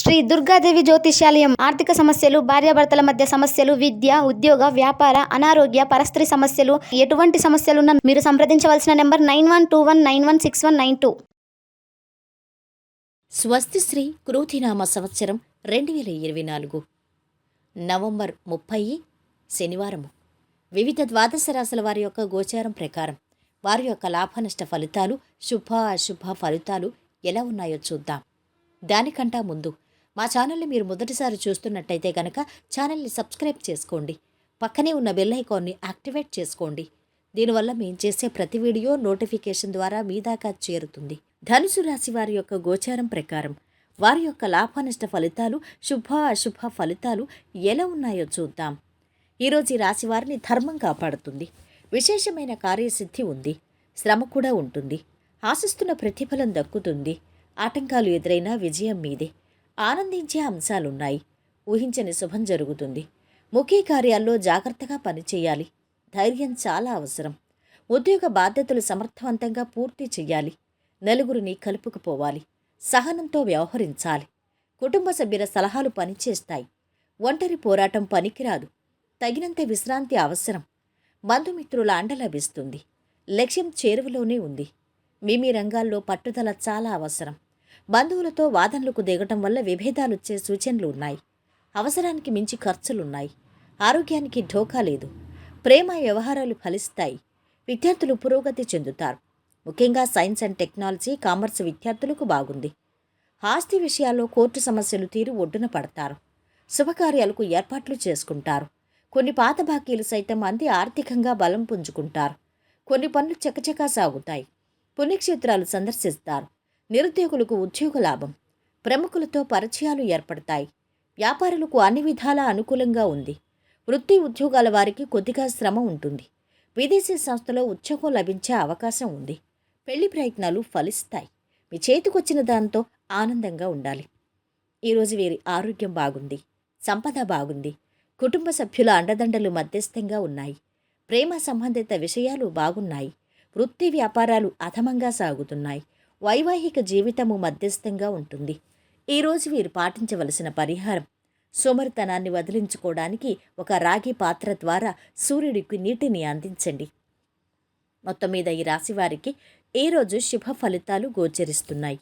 శ్రీ దుర్గాదేవి జ్యోతిష్యాలయం. ఆర్థిక సమస్యలు, భార్యాభర్తల మధ్య సమస్యలు, విద్య, ఉద్యోగ, వ్యాపార, అనారోగ్య, పరస్త్రీ సమస్యలు, ఎటువంటి సమస్యలున్నా మీరు సంప్రదించవలసిన నెంబర్ 9121916192. స్వస్తి శ్రీ క్రోధినామ సంవత్సరం 2024 నవంబర్ 30 శనివారము. వివిధ ద్వాదశ రాశుల వారి యొక్క గోచారం ప్రకారం వారి యొక్క లాభనష్ట ఫలితాలు, శుభ అశుభ ఫలితాలు ఎలా ఉన్నాయో చూద్దాం. దానికంటా ముందు మా ఛానల్ని మీరు మొదటిసారి చూస్తున్నట్టయితే కనుక ఛానల్ని సబ్స్క్రైబ్ చేసుకోండి. పక్కనే ఉన్న బెల్ ఐకాన్ని యాక్టివేట్ చేసుకోండి. దీనివల్ల మేము చేసే ప్రతి వీడియో నోటిఫికేషన్ ద్వారా మీ దాకా చేరుతుంది. ధనుసు రాశి వారి యొక్క గోచారం ప్రకారం వారి యొక్క లాభనష్ట ఫలితాలు, శుభ అశుభ ఫలితాలు ఎలా ఉన్నాయో చూద్దాం. ఈరోజు ఈ రాశి వారిని ధర్మం కాపాడుతుంది. విశేషమైన కార్యసిద్ధి ఉంది. శ్రమ కూడా ఉంటుంది. ఆశిస్తున్న ప్రతిఫలం దక్కుతుంది. ఆటంకాలు ఎదురైనా విజయం మీదే. ఆనందించే అంశాలున్నాయి. ఊహించని శుభం జరుగుతుంది. ముఖ్య కార్యాల్లో జాగ్రత్తగా పనిచేయాలి. ధైర్యం చాలా అవసరం. ఉద్యోగ బాధ్యతలు సమర్థవంతంగా పూర్తి చేయాలి. నలుగురిని కలుపుకుపోవాలి. సహనంతో వ్యవహరించాలి. కుటుంబ సభ్యుల సలహాలు పనిచేస్తాయి. ఒంటరి పోరాటం పనికిరాదు. తగినంత విశ్రాంతి అవసరం. బంధుమిత్రుల అండ లభిస్తుంది. లక్ష్యం చేరువలోనే ఉంది. మీ రంగాల్లో పట్టుదల చాలా అవసరం. బంధువులతో వాదనలకు దిగటం వల్ల విభేదాలొచ్చే సూచనలు ఉన్నాయి. అవసరానికి మించి ఖర్చులున్నాయి. ఆరోగ్యానికి ఢోకా లేదు. ప్రేమ వ్యవహారాలు ఫలిస్తాయి. విద్యార్థులు పురోగతి చెందుతారు. ముఖ్యంగా సైన్స్ అండ్ టెక్నాలజీ, కామర్స్ విద్యార్థులకు బాగుంది. ఆస్తి విషయాల్లో కోర్టు సమస్యలు తీరు ఒడ్డున పడతారు. శుభకార్యాలకు ఏర్పాట్లు చేసుకుంటారు. కొన్ని పాత బాకీలు సైతం అంది ఆర్థికంగా బలం పుంజుకుంటారు. కొన్ని పనులు చకచకా సాగుతాయి. పుణ్యక్షేత్రాలు సందర్శిస్తారు. నిరుద్యోగులకు ఉద్యోగ లాభం. ప్రముఖులతో పరిచయాలు ఏర్పడతాయి. వ్యాపారులకు అన్ని విధాలా అనుకూలంగా ఉంది. వృత్తి ఉద్యోగాల వారికి కొద్దిగా శ్రమ ఉంటుంది. విదేశీ సంస్థలో ఉద్యోగం లభించే అవకాశం ఉంది. పెళ్లి ప్రయత్నాలు ఫలిస్తాయి. మీ చేతికొచ్చిన దాంతో ఆనందంగా ఉండాలి. ఈరోజు వీరి ఆరోగ్యం బాగుంది. సంపద బాగుంది. కుటుంబ సభ్యుల అండదండలు మధ్యస్థంగా ఉన్నాయి. ప్రేమ సంబంధిత విషయాలు బాగున్నాయి. వృత్తి వ్యాపారాలు అధమంగా సాగుతున్నాయి. వైవాహిక జీవితము మధ్యస్థంగా ఉంటుంది. ఈరోజు వీరు పాటించవలసిన పరిహారం, సోమరితనాన్ని వదిలించుకోవడానికి ఒక రాగి పాత్ర ద్వారా సూర్యుడికి నీటిని అందించండి. మొత్తం మీద ఈ రాశి వారికి ఈరోజు శుభ ఫలితాలు గోచరిస్తున్నాయి.